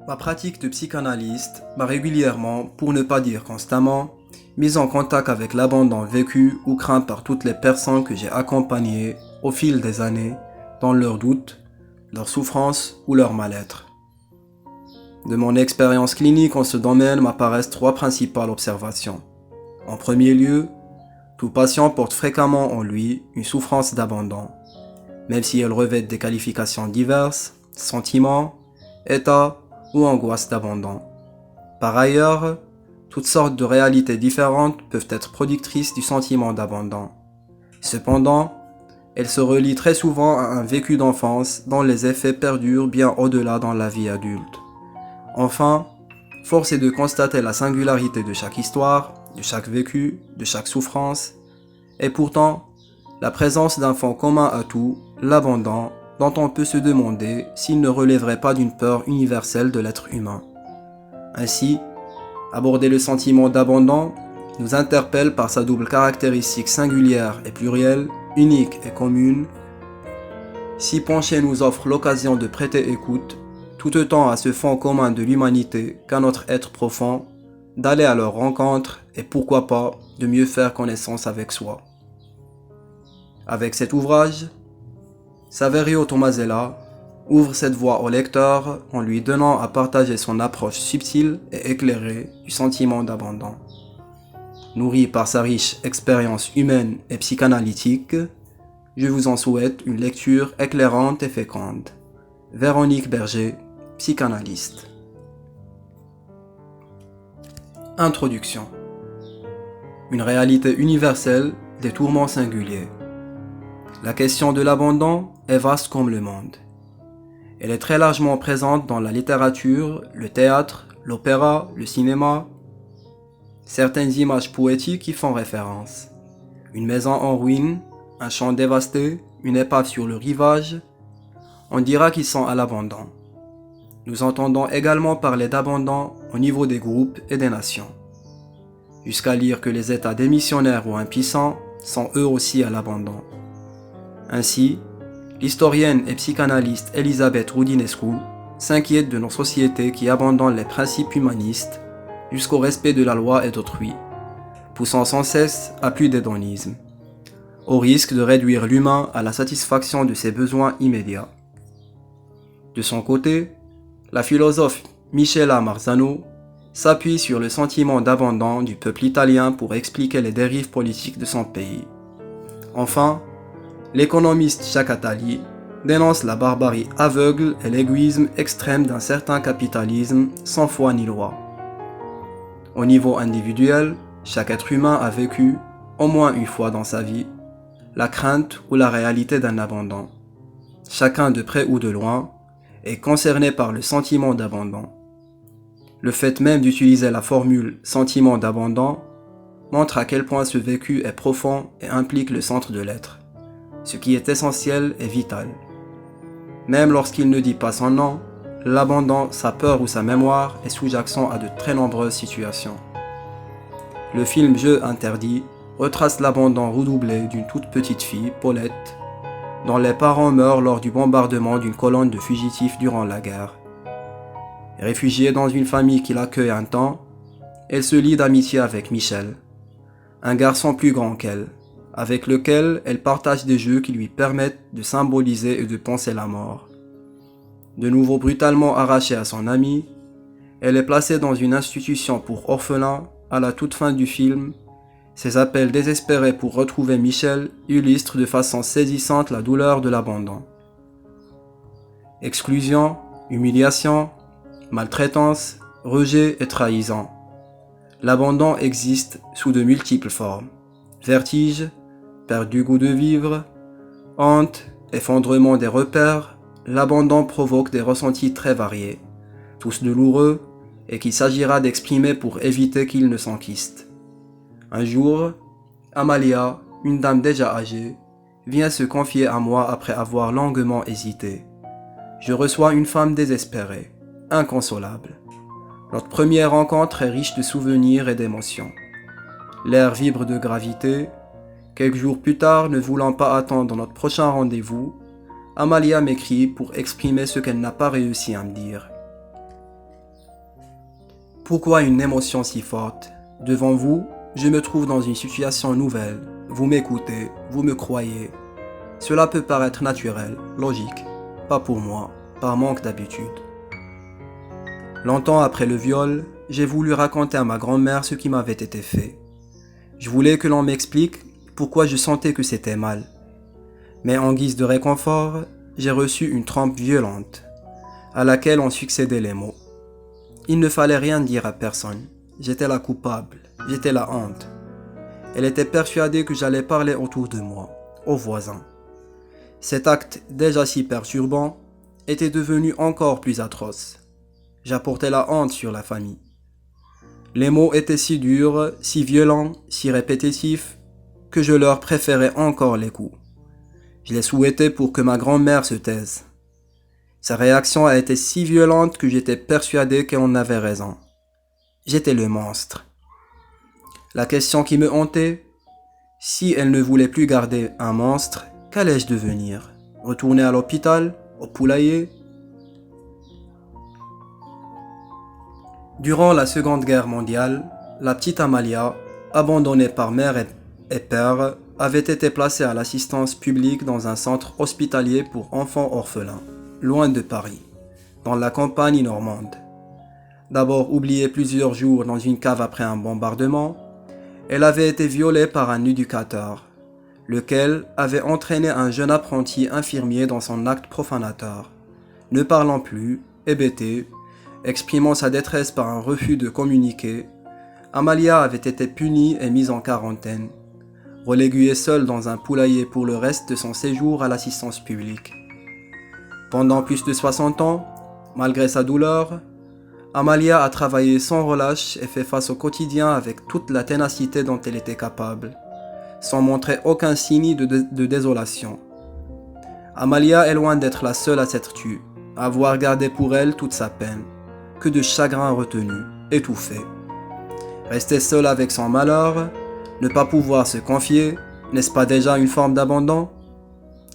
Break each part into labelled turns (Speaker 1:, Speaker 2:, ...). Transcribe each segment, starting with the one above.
Speaker 1: Ma pratique de psychanalyste m'a régulièrement, pour ne pas dire constamment, mis en contact avec l'abandon vécu ou craint par toutes les personnes que j'ai accompagnées au fil des années dans leurs doutes, leurs souffrances ou leur mal-être. De mon expérience clinique en ce domaine m'apparaissent trois principales observations. En premier lieu, tout patient porte fréquemment en lui une souffrance d'abandon, même si elle revêt des qualifications diverses, sentiments, états ou angoisse d'abandon. Par ailleurs, toutes sortes de réalités différentes peuvent être productrices du sentiment d'abandon. Cependant, elles se relient très souvent à un vécu d'enfance dont les effets perdurent bien au-delà dans la vie adulte. Enfin, force est de constater la singularité de chaque histoire, de chaque vécu, de chaque souffrance, et pourtant, la présence d'un fond commun à tout, l'abandon, dont on peut se demander s'il ne relèverait pas d'une peur universelle de l'être humain. Ainsi, aborder le sentiment d'abandon nous interpelle par sa double caractéristique singulière et plurielle, unique et commune. S'y pencher nous offre l'occasion de prêter écoute, tout autant à ce fond commun de l'humanité qu'à notre être profond, d'aller à leur rencontre et pourquoi pas de mieux faire connaissance avec soi. Avec cet ouvrage, Saverio Tomasella ouvre cette voie au lecteur en lui donnant à partager son approche subtile et éclairée du sentiment d'abandon. Nourri par sa riche expérience humaine et psychanalytique, je vous en souhaite une lecture éclairante et féconde. Véronique Berger, psychanalyste. Introduction. Une réalité universelle des tourments singuliers. La question de l'abandon est vaste comme le monde. Elle est très largement présente dans la littérature, le théâtre, l'opéra, le cinéma. Certaines images poétiques y font référence. Une maison en ruine, un champ dévasté, une épave sur le rivage. On dira qu'ils sont à l'abandon. Nous entendons également parler d'abandon au niveau des groupes et des nations. Jusqu'à lire que les États démissionnaires ou impuissants sont eux aussi à l'abandon. Ainsi, l'historienne et psychanalyste Elisabeth Roudinescu s'inquiète de nos sociétés qui abandonnent les principes humanistes jusqu'au respect de la loi et d'autrui, poussant sans cesse à plus d'hédonisme, au risque de réduire l'humain à la satisfaction de ses besoins immédiats. De son côté, la philosophe Michela Marzano s'appuie sur le sentiment d'abandon du peuple italien pour expliquer les dérives politiques de son pays. Enfin, l'économiste Jacques Attali dénonce la barbarie aveugle et l'égoïsme extrême d'un certain capitalisme sans foi ni loi. Au niveau individuel, chaque être humain a vécu, au moins une fois dans sa vie, la crainte ou la réalité d'un abandon. Chacun de près ou de loin est concerné par le sentiment d'abandon. Le fait même d'utiliser la formule « sentiment d'abandon » montre à quel point ce vécu est profond et implique le centre de l'être, ce qui est essentiel et vital. Même lorsqu'il ne dit pas son nom, l'abandon, sa peur ou sa mémoire est sous-jacent à de très nombreuses situations. Le film Jeu interdit retrace l'abandon redoublé d'une toute petite fille, Paulette, dont les parents meurent lors du bombardement d'une colonne de fugitifs durant la guerre. Réfugiée dans une famille qui l'accueille un temps, elle se lie d'amitié avec Michel, un garçon plus grand qu'elle, avec lequel elle partage des jeux qui lui permettent de symboliser et de penser la mort. De nouveau brutalement arrachée à son ami, elle est placée dans une institution pour orphelins à la toute fin du film. Ses appels désespérés pour retrouver Michel illustrent de façon saisissante la douleur de l'abandon. Exclusion, humiliation, maltraitance, rejet et trahison. L'abandon existe sous de multiples formes. Vertige, perte du goût de vivre, honte, effondrement des repères, l'abandon provoque des ressentis très variés, tous douloureux, et qu'il s'agira d'exprimer pour éviter qu'ils ne s'enquistent. Un jour, Amalia, une dame déjà âgée, vient se confier à moi après avoir longuement hésité. Je reçois une femme désespérée, inconsolable. Notre première rencontre est riche de souvenirs et d'émotions. L'air vibre de gravité. Quelques jours plus tard, ne voulant pas attendre notre prochain rendez-vous, Amalia m'écrit pour exprimer ce qu'elle n'a pas réussi à me dire. Pourquoi une émotion si forte? Devant vous, je me trouve dans une situation nouvelle. Vous m'écoutez, vous me croyez. Cela peut paraître naturel, logique. Pas pour moi, par manque d'habitude. Longtemps après le viol, j'ai voulu raconter à ma grand-mère ce qui m'avait été fait. Je voulais que l'on m'explique pourquoi je sentais que c'était mal. Mais en guise de réconfort, j'ai reçu une trompe violente, à laquelle ont succédé les mots. Il ne fallait rien dire à personne. J'étais la coupable, j'étais la honte. Elle était persuadée que j'allais parler autour de moi, aux voisins. Cet acte déjà si perturbant était devenu encore plus atroce. J'apportais la honte sur la famille. Les mots étaient si durs, si violents, si répétitifs, que je leur préférais encore les coups. Je les souhaitais pour que ma grand-mère se taise. Sa réaction a été si violente que j'étais persuadé qu'elle en avait raison. J'étais le monstre. La question qui me hantait, si elle ne voulait plus garder un monstre, qu'allais-je devenir? Retourner à l'hôpital, au poulailler? Durant la Seconde Guerre mondiale, la petite Amalia, abandonnée par mère et père, avait été placée à l'assistance publique dans un centre hospitalier pour enfants orphelins, loin de Paris, dans la campagne normande. D'abord oubliée plusieurs jours dans une cave après un bombardement, elle avait été violée par un éducateur, lequel avait entraîné un jeune apprenti infirmier dans son acte profanateur. Ne parlant plus, hébétée, exprimant sa détresse par un refus de communiquer, Amalia avait été punie et mise en quarantaine, reléguée seule dans un poulailler pour le reste de son séjour à l'assistance publique. Pendant plus de 60 ans, malgré sa douleur, Amalia a travaillé sans relâche et fait face au quotidien avec toute la ténacité dont elle était capable, sans montrer aucun signe de désolation. Amalia est loin d'être la seule à s'être tue, à avoir gardé pour elle toute sa peine, que de chagrin retenu, étouffé. Rester seule avec son malheur, ne pas pouvoir se confier, n'est-ce pas déjà une forme d'abandon?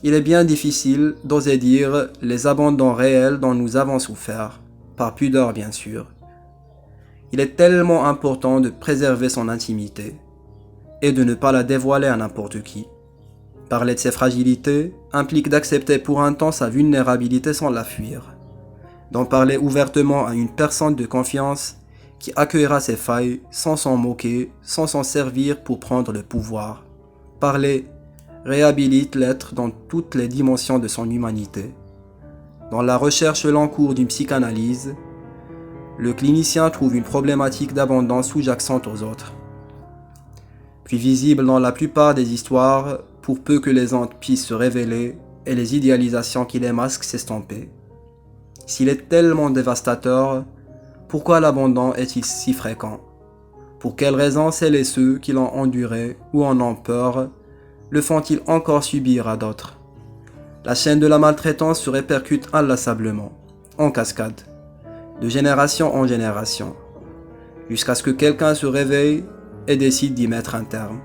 Speaker 1: Il est bien difficile d'oser dire les abandons réels dont nous avons souffert, par pudeur bien sûr. Il est tellement important de préserver son intimité et de ne pas la dévoiler à n'importe qui. Parler de ses fragilités implique d'accepter pour un temps sa vulnérabilité sans la fuir, d'en parler ouvertement à une personne de confiance qui accueillera ses failles sans s'en moquer, sans s'en servir pour prendre le pouvoir. Parler réhabilite l'être dans toutes les dimensions de son humanité. Dans la recherche long cours d'une psychanalyse, le clinicien trouve une problématique d'abandon sous-jacente aux autres. Puis visible dans la plupart des histoires, pour peu que les hontes puissent se révéler et les idéalisations qui les masquent s'estomper. S'il est tellement dévastateur, pourquoi l'abandon est-il si fréquent? Pour quelles raisons celles et ceux qui l'ont enduré ou en ont peur le font-ils encore subir à d'autres? La chaîne de la maltraitance se répercute inlassablement, en cascade, de génération en génération, jusqu'à ce que quelqu'un se réveille et décide d'y mettre un terme.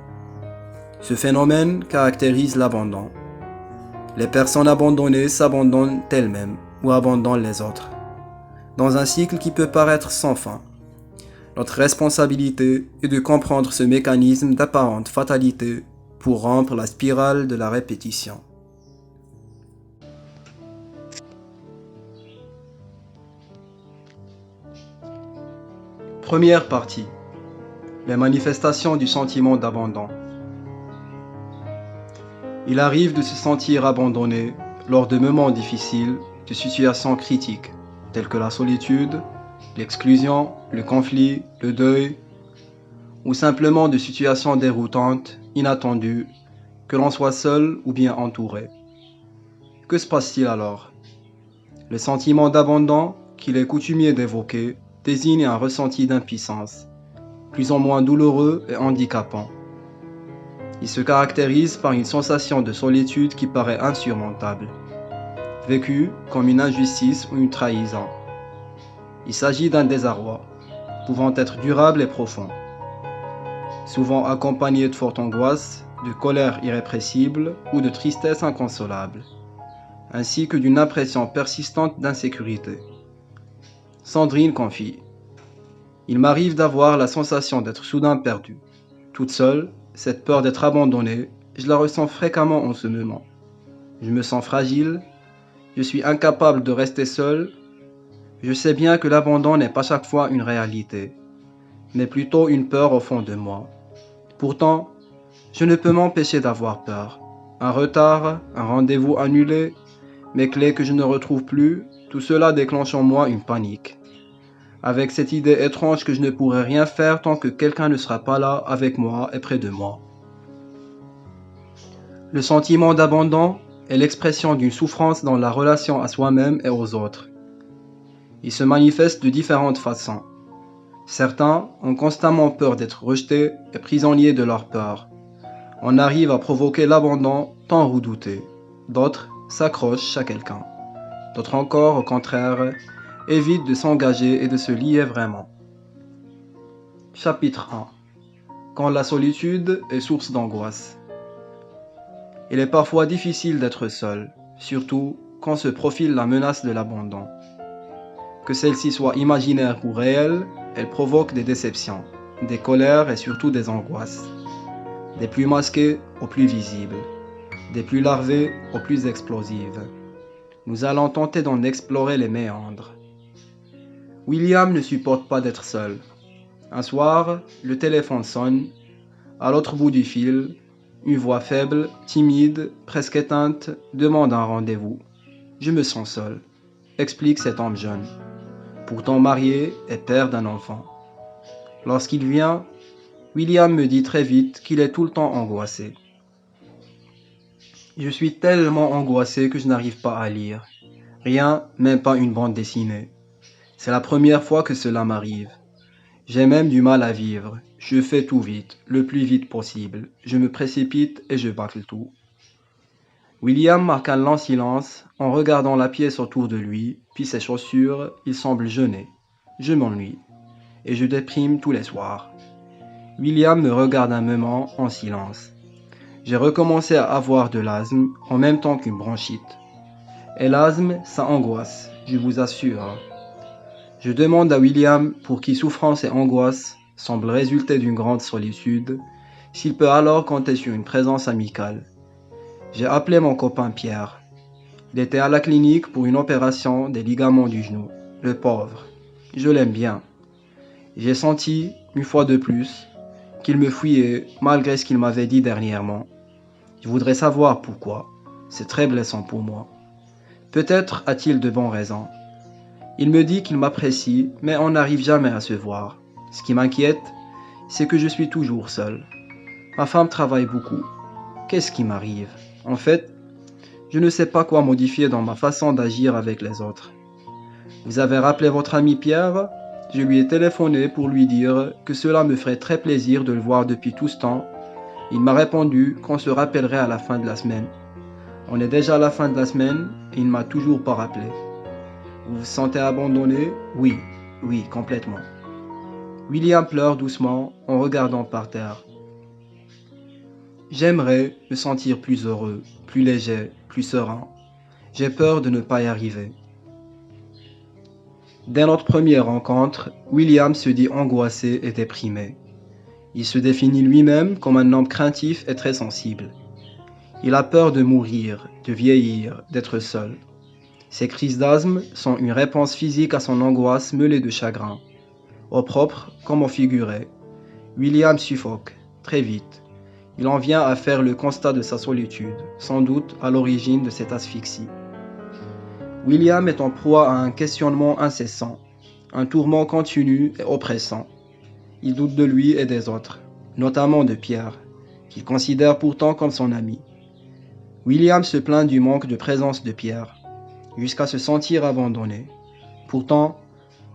Speaker 1: Ce phénomène caractérise l'abandon. Les personnes abandonnées s'abandonnent elles-mêmes ou abandonnent les autres, dans un cycle qui peut paraître sans fin. Notre responsabilité est de comprendre ce mécanisme d'apparente fatalité pour rompre la spirale de la répétition. Première partie. Les manifestations du sentiment d'abandon. Il arrive de se sentir abandonné lors de moments difficiles, de situations critiques, telles que la solitude, l'exclusion, le conflit, le deuil, ou simplement de situations déroutantes, inattendues, que l'on soit seul ou bien entouré. Que se passe-t-il alors? Le sentiment d'abandon, qu'il est coutumier d'évoquer, désigne un ressenti d'impuissance, plus ou moins douloureux et handicapant. Il se caractérise par une sensation de solitude qui paraît insurmontable, vécue comme une injustice ou une trahison. Il s'agit d'un désarroi, pouvant être durable et profond, souvent accompagné de forte angoisse, de colère irrépressible ou de tristesse inconsolable, ainsi que d'une impression persistante d'insécurité. Sandrine confie: « Il m'arrive d'avoir la sensation d'être soudain perdu. Toute seule, cette peur d'être abandonnée, je la ressens fréquemment en ce moment. Je me sens fragile, je suis incapable de rester seul. Je sais bien que l'abandon n'est pas chaque fois une réalité, mais plutôt une peur au fond de moi. Pourtant, je ne peux m'empêcher d'avoir peur. Un retard, un rendez-vous annulé, mes clés que je ne retrouve plus, tout cela déclenche en moi une panique. Avec cette idée étrange que je ne pourrai rien faire tant que quelqu'un ne sera pas là avec moi et près de moi. Le sentiment d'abandon est l'expression d'une souffrance dans la relation à soi-même et aux autres. Il se manifeste de différentes façons. Certains ont constamment peur d'être rejetés et prisonniers de leur peur. On arrive à provoquer l'abandon tant redouté. D'autres s'accrochent à quelqu'un. D'autres encore, au contraire, évitent de s'engager et de se lier vraiment. Chapitre 1. Quand la solitude est source d'angoisse. Il est parfois difficile d'être seul, surtout quand se profile la menace de l'abandon. Que celle-ci soit imaginaire ou réelle, elle provoque des déceptions, des colères et surtout des angoisses. Des plus masquées aux plus visibles, des plus larvées aux plus explosives. Nous allons tenter d'en explorer les méandres. William ne supporte pas d'être seul. Un soir, le téléphone sonne. À l'autre bout du fil, une voix faible, timide, presque éteinte, demande un rendez-vous. Je me sens seul, explique cet homme jeune, pourtant marié et père d'un enfant. Lorsqu'il vient, William me dit très vite qu'il est tout le temps angoissé. Je suis tellement angoissé que je n'arrive pas à lire. Rien, même pas une bande dessinée. C'est la première fois que cela m'arrive. J'ai même du mal à vivre. Je fais tout vite, le plus vite possible. Je me précipite et je bâcle tout. William marque un long silence en regardant la pièce autour de lui, puis ses chaussures. Il semble jeûner. Je m'ennuie. Et je déprime tous les soirs. William me regarde un moment en silence. J'ai recommencé à avoir de l'asthme en même temps qu'une bronchite. Et l'asthme, ça angoisse, je vous assure. Je demande à William, pour qui souffrance et angoisse semblent résulter d'une grande solitude, s'il peut alors compter sur une présence amicale. J'ai appelé mon copain Pierre. Il était à la clinique pour une opération des ligaments du genou. Le pauvre. Je l'aime bien. J'ai senti, une fois de plus, qu'il me fuyait malgré ce qu'il m'avait dit dernièrement. Je voudrais savoir pourquoi. C'est très blessant pour moi. Peut-être a-t-il de bonnes raisons. Il me dit qu'il m'apprécie, mais on n'arrive jamais à se voir. Ce qui m'inquiète, c'est que je suis toujours seul. Ma femme travaille beaucoup. Qu'est-ce qui m'arrive? En fait, je ne sais pas quoi modifier dans ma façon d'agir avec les autres. Vous avez rappelé votre ami Pierre? Je lui ai téléphoné pour lui dire que cela me ferait très plaisir de le voir depuis tout ce temps. Il m'a répondu qu'on se rappellerait à la fin de la semaine. On est déjà à la fin de la semaine et il ne m'a toujours pas rappelé. Vous vous sentez abandonné? Oui, complètement. William pleure doucement en regardant par terre. J'aimerais me sentir plus heureux, plus léger, plus serein. J'ai peur de ne pas y arriver. Dès notre première rencontre, William se dit angoissé et déprimé. Il se définit lui-même comme un homme craintif et très sensible. Il a peur de mourir, de vieillir, d'être seul. Ces crises d'asthme sont une réponse physique à son angoisse mêlée de chagrin. Au propre comme au figuré, William suffoque, très vite. Il en vient à faire le constat de sa solitude, sans doute à l'origine de cette asphyxie. William est en proie à un questionnement incessant, un tourment continu et oppressant. Il doute de lui et des autres, notamment de Pierre, qu'il considère pourtant comme son ami. William se plaint du manque de présence de Pierre, jusqu'à se sentir abandonné. Pourtant,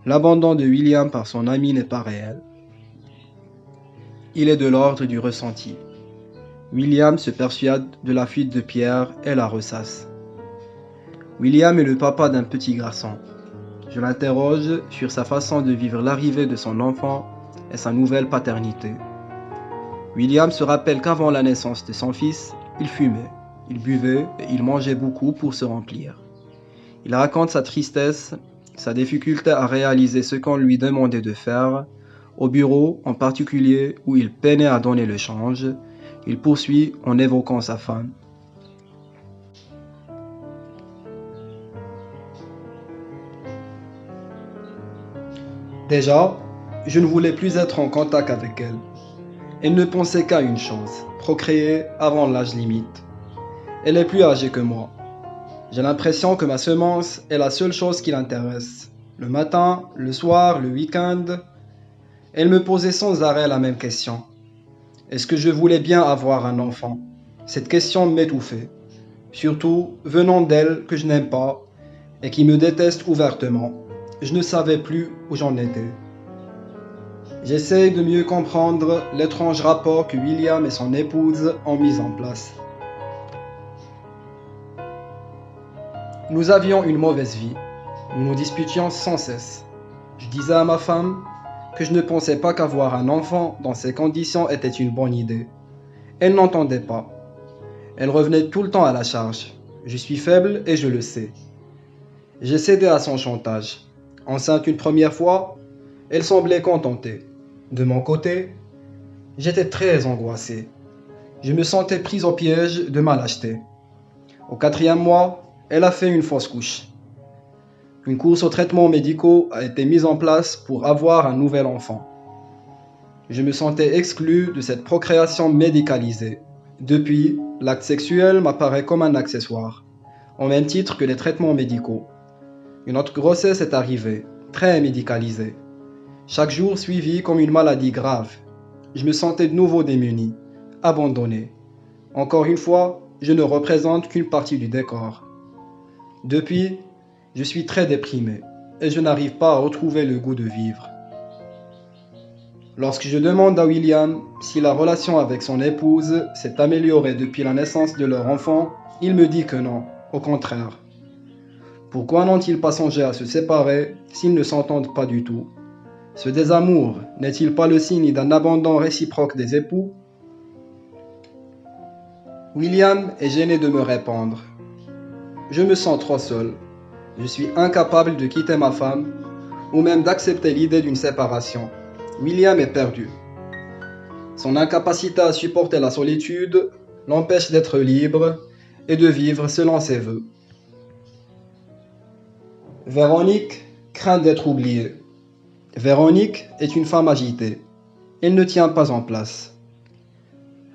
Speaker 1: l'abandon de William par son ami n'est pas réel. Il est de l'ordre du ressenti. William se persuade de la fuite de Pierre et la ressasse. William est le papa d'un petit garçon. Je l'interroge sur sa façon de vivre l'arrivée de son enfant et sa nouvelle paternité. William se rappelle qu'avant la naissance de son fils, il fumait, il buvait et il mangeait beaucoup pour se remplir. Il raconte sa tristesse, sa difficulté à réaliser ce qu'on lui demandait de faire, Au bureau, en particulier, où il peinait à donner le change, il poursuit en évoquant sa femme. Déjà, je ne voulais plus être en contact avec elle. Elle ne pensait qu'à une chose, procréer avant l'âge limite. Elle est plus âgée que moi. J'ai l'impression que ma semence est la seule chose qui l'intéresse. Le matin, le soir, le week-end, elle me posait sans arrêt la même question. Est-ce que je voulais bien avoir un enfant? Cette question m'étouffait, surtout venant d'elle que je n'aime pas et qui me déteste ouvertement. Je ne savais plus où j'en étais. J'essaie de mieux comprendre l'étrange rapport que William et son épouse ont mis en place. Nous avions une mauvaise vie. Nous nous disputions sans cesse. Je disais à ma femme que je ne pensais pas qu'avoir un enfant dans ces conditions était une bonne idée. Elle n'entendait pas. Elle revenait tout le temps à la charge. Je suis faible et je le sais. J'ai cédé à son chantage. Enceinte une première fois, elle semblait contentée. De mon côté, j'étais très angoissé. Je me sentais pris au piège de ma lâcheté. Au 4e mois, elle a fait une fausse couche. Une course aux traitements médicaux a été mise en place pour avoir un nouvel enfant. Je me sentais exclu de cette procréation médicalisée. Depuis, l'acte sexuel m'apparaît comme un accessoire, au même titre que les traitements médicaux. Une autre grossesse est arrivée, très médicalisée. Chaque jour suivi comme une maladie grave. Je me sentais de nouveau démuni, abandonné. Encore une fois, je ne représente qu'une partie du décor. Depuis, je suis très déprimé et je n'arrive pas à retrouver le goût de vivre. Lorsque je demande à William si la relation avec son épouse s'est améliorée depuis la naissance de leur enfant, il me dit que non, au contraire. Pourquoi n'ont-ils pas songé à se séparer s'ils ne s'entendent pas du tout? Ce désamour n'est-il pas le signe d'un abandon réciproque des époux? William est gêné de me répondre. Je me sens trop seul. Je suis incapable de quitter ma femme ou même d'accepter l'idée d'une séparation. William est perdu. Son incapacité à supporter la solitude l'empêche d'être libre et de vivre selon ses vœux. Véronique craint d'être oubliée. Véronique est une femme agitée. Elle ne tient pas en place.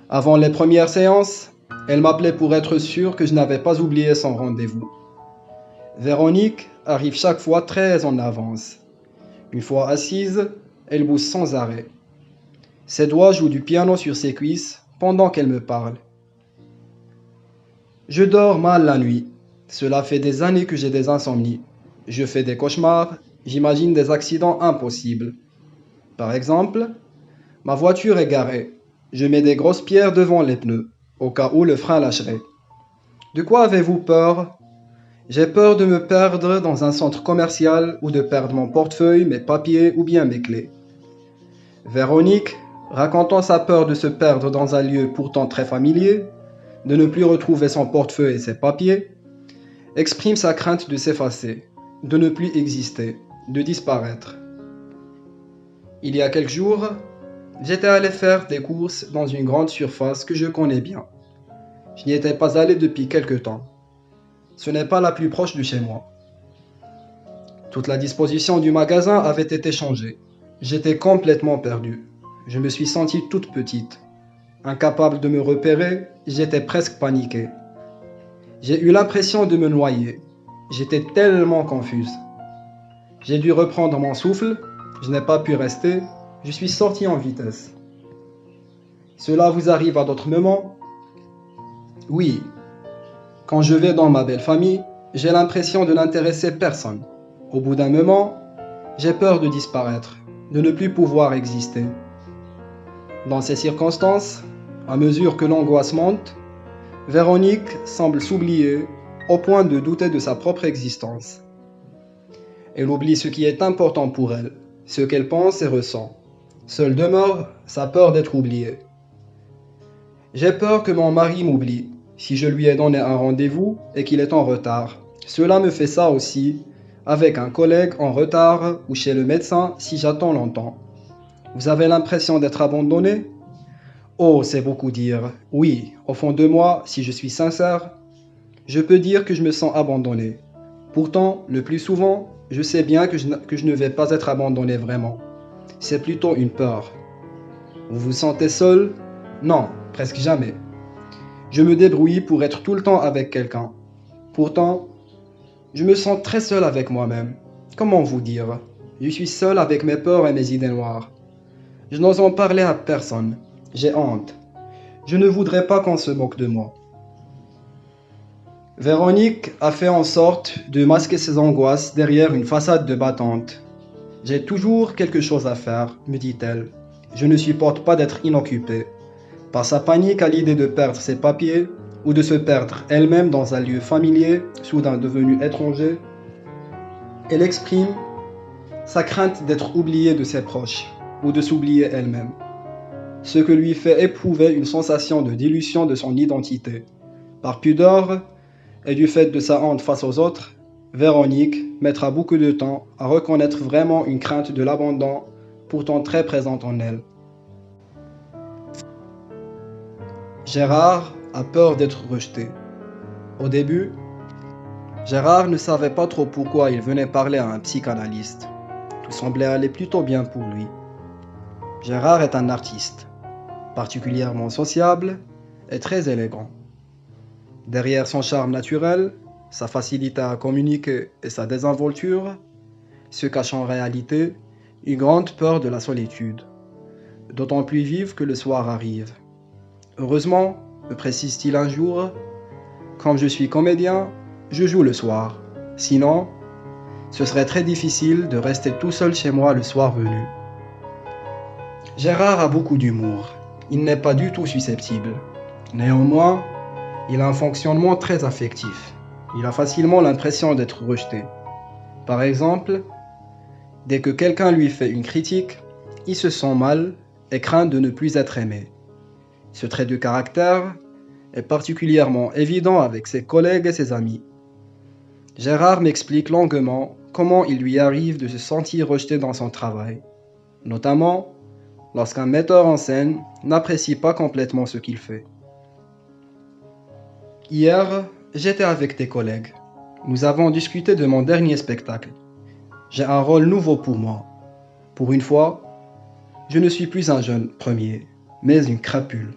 Speaker 1: Avant les premières séances, elle m'appelait pour être sûre que je n'avais pas oublié son rendez-vous. Véronique arrive chaque fois très en avance. Une fois assise, elle bouge sans arrêt. Ses doigts jouent du piano sur ses cuisses pendant qu'elle me parle. Je dors mal la nuit. Cela fait des années que j'ai des insomnies. Je fais des cauchemars, j'imagine des accidents impossibles. Par exemple, ma voiture est garée. Je mets des grosses pierres devant les pneus, au cas où le frein lâcherait. De quoi avez-vous peur? J'ai peur de me perdre dans un centre commercial ou de perdre mon portefeuille, mes papiers ou bien mes clés. Véronique, racontant sa peur de se perdre dans un lieu pourtant très familier, de ne plus retrouver son portefeuille et ses papiers, exprime sa crainte de s'effacer, de ne plus exister, de disparaître. Il y a quelques jours, j'étais allé faire des courses dans une grande surface que je connais bien. Je n'y étais pas allé depuis quelque temps. Ce n'est pas la plus proche de chez moi. Toute la disposition du magasin avait été changée. J'étais complètement perdu. Je me suis senti toute petite. Incapable de me repérer, j'étais presque paniqué. J'ai eu l'impression de me noyer. J'étais tellement confuse. J'ai dû reprendre mon souffle. Je n'ai pas pu rester. Je suis sorti en vitesse. Cela vous arrive à d'autres moments? Oui. Quand je vais dans ma belle famille, j'ai l'impression de n'intéresser personne. Au bout d'un moment, j'ai peur de disparaître, de ne plus pouvoir exister. Dans ces circonstances, à mesure que l'angoisse monte, Véronique semble s'oublier au point de douter de sa propre existence. Elle oublie ce qui est important pour elle, ce qu'elle pense et ressent. Seule demeure sa peur d'être oubliée. J'ai peur que mon mari m'oublie, si je lui ai donné un rendez-vous et qu'il est en retard. Cela me fait ça aussi, avec un collègue en retard ou chez le médecin si j'attends longtemps.
Speaker 2: Vous avez l'impression d'être abandonné? Oh, c'est beaucoup dire. Oui, au fond de moi, si je suis sincère, je peux dire que je me sens abandonné. Pourtant, le plus souvent, je sais bien que je ne vais pas être abandonné vraiment. C'est plutôt une peur. Vous vous sentez seul? Non, presque jamais. Je me débrouille pour être tout le temps avec quelqu'un. Pourtant, je me sens très seul avec moi-même. Comment vous dire? Je suis seul avec mes peurs et mes idées noires. Je n'ose en parler à personne. J'ai honte. Je ne voudrais pas qu'on se moque de moi. Véronique a fait en sorte de masquer ses angoisses derrière une façade de battante. J'ai toujours quelque chose à faire, me dit-elle. Je ne supporte pas d'être inoccupée. Par sa panique à l'idée de perdre ses papiers ou de se perdre elle-même dans un lieu familier, soudain devenu étranger, elle exprime sa crainte d'être oubliée de ses proches ou de s'oublier elle-même, ce que lui fait éprouver une sensation de dilution de son identité. Par pudeur et du fait de sa honte face aux autres, Véronique mettra beaucoup de temps à reconnaître vraiment une crainte de l'abandon pourtant très présente en elle. Gérard a peur d'être rejeté. Au début, Gérard ne savait pas trop pourquoi il venait parler à un psychanalyste. Tout semblait aller plutôt bien pour lui. Gérard est un artiste, particulièrement sociable et très élégant. Derrière son charme naturel, sa facilité à communiquer et sa désinvolture, se cache en réalité une grande peur de la solitude, d'autant plus vive que le soir arrive. Heureusement, me précise-t-il un jour, comme je suis comédien, je joue le soir. Sinon, ce serait très difficile de rester tout seul chez moi le soir venu. Gérard a beaucoup d'humour. Il n'est pas du tout susceptible. Néanmoins, il a un fonctionnement très affectif. Il a facilement l'impression d'être rejeté. Par exemple, dès que quelqu'un lui fait une critique, il se sent mal et craint de ne plus être aimé. Ce trait de caractère est particulièrement évident avec ses collègues et ses amis. Gérard m'explique longuement comment il lui arrive de se sentir rejeté dans son travail, notamment lorsqu'un metteur en scène n'apprécie pas complètement ce qu'il fait. Hier, j'étais avec des collègues. Nous avons discuté de mon dernier spectacle. J'ai un rôle nouveau pour moi. Pour une fois, je ne suis plus un jeune premier, mais une crapule.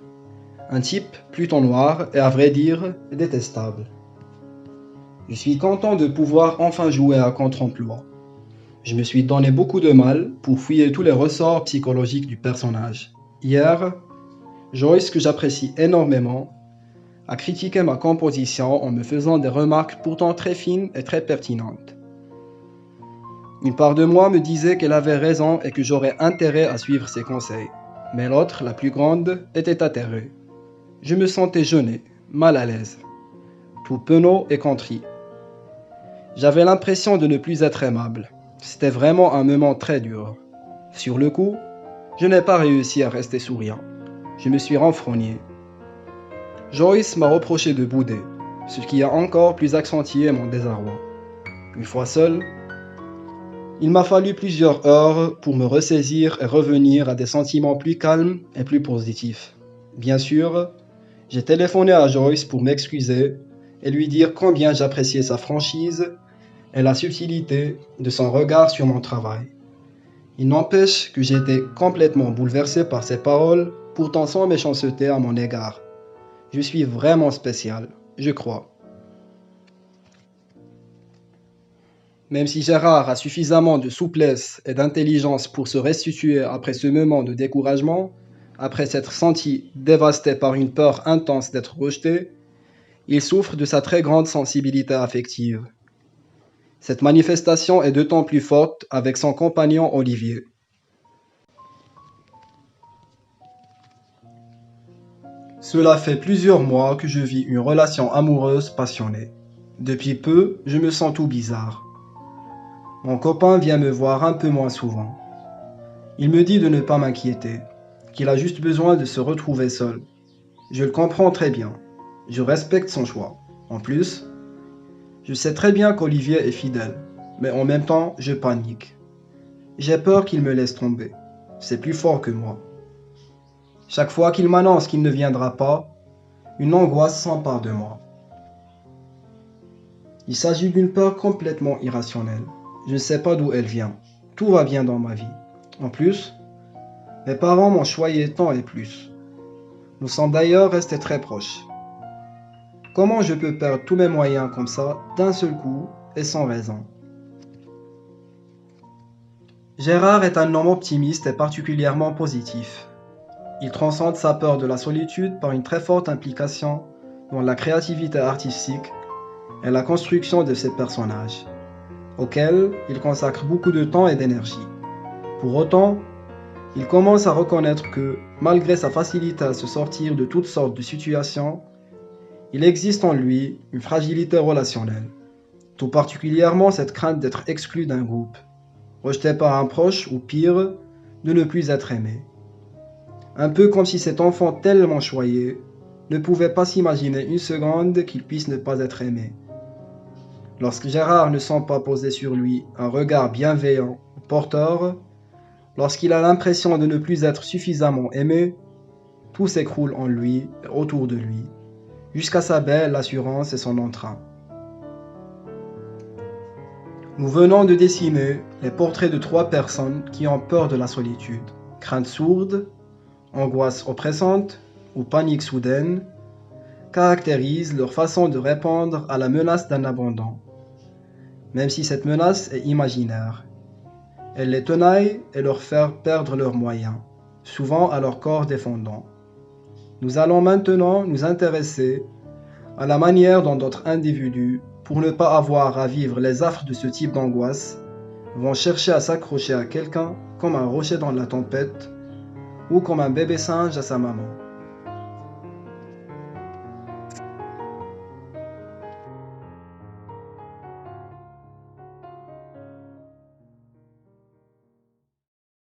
Speaker 2: Un type plutôt noir et à vrai dire détestable. Je suis content de pouvoir enfin jouer à contre-emploi. Je me suis donné beaucoup de mal pour fouiller tous les ressorts psychologiques du personnage. Hier, Joyce, que j'apprécie énormément, a critiqué ma composition en me faisant des remarques pourtant très fines et très pertinentes. Une part de moi me disait qu'elle avait raison et que j'aurais intérêt à suivre ses conseils, mais l'autre, la plus grande, était atterrée. Je me sentais gêné, mal à l'aise, tout penaud et contrit. J'avais l'impression de ne plus être aimable. C'était vraiment un moment très dur. Sur le coup, je n'ai pas réussi à rester souriant. Je me suis renfrogné. Joyce m'a reproché de bouder, ce qui a encore plus accentué mon désarroi. Une fois seul, il m'a fallu plusieurs heures pour me ressaisir et revenir à des sentiments plus calmes et plus positifs. Bien sûr, j'ai téléphoné à Joyce pour m'excuser et lui dire combien j'appréciais sa franchise et la subtilité de son regard sur mon travail. Il n'empêche que j'étais complètement bouleversé par ses paroles, pourtant sans méchanceté à mon égard. Je suis vraiment spécial, je crois. Même si Gérard a suffisamment de souplesse et d'intelligence pour se restituer après ce moment de découragement, après s'être senti dévasté par une peur intense d'être rejeté, il souffre de sa très grande sensibilité affective. Cette manifestation est d'autant plus forte avec son compagnon Olivier. Cela fait plusieurs mois que je vis une relation amoureuse passionnée. Depuis peu, je me sens tout bizarre. Mon copain vient me voir un peu moins souvent. Il me dit de ne pas m'inquiéter, qu'il a juste besoin de se retrouver seul. Je le comprends très bien. Je respecte son choix. En plus, je sais très bien qu'Olivier est fidèle, mais en même temps, je panique. J'ai peur qu'il me laisse tomber. c'est plus fort que moi. Chaque fois qu'il m'annonce qu'il ne viendra pas, une angoisse s'empare de moi. Il s'agit d'une peur complètement irrationnelle. Je ne sais pas d'où elle vient. Tout va bien dans ma vie. En plus, mes parents m'ont choyé tant et plus. Nous sommes d'ailleurs restés très proches. Comment je peux perdre tous mes moyens comme ça, d'un seul coup et sans raison? Gérard est un homme optimiste et particulièrement positif. Il transcende sa peur de la solitude par une très forte implication dans la créativité artistique et la construction de ses personnages, auxquels il consacre beaucoup de temps et d'énergie. Pour autant, il commence à reconnaître que, malgré sa facilité à se sortir de toutes sortes de situations, il existe en lui une fragilité relationnelle, tout particulièrement cette crainte d'être exclu d'un groupe, rejeté par un proche ou pire, de ne plus être aimé. Un peu comme si cet enfant tellement choyé ne pouvait pas s'imaginer une seconde qu'il puisse ne pas être aimé. Lorsque Gérard ne sent pas poser sur lui un regard bienveillant ou porteur, lorsqu'il a l'impression de ne plus être suffisamment aimé, tout s'écroule en lui et autour de lui, jusqu'à sa belle assurance et son entrain. Nous venons de dessiner les portraits de 3 personnes qui ont peur de la solitude, crainte sourde, angoisse oppressante ou panique soudaine, caractérisent leur façon de répondre à la menace d'un abandon, même si cette menace est imaginaire. Elle les tenaille et leur fait perdre leurs moyens, souvent à leur corps défendant. Nous allons maintenant nous intéresser à la manière dont d'autres individus, pour ne pas avoir à vivre les affres de ce type d'angoisse, vont chercher à s'accrocher à quelqu'un comme un rocher dans la tempête ou comme un bébé singe à sa maman.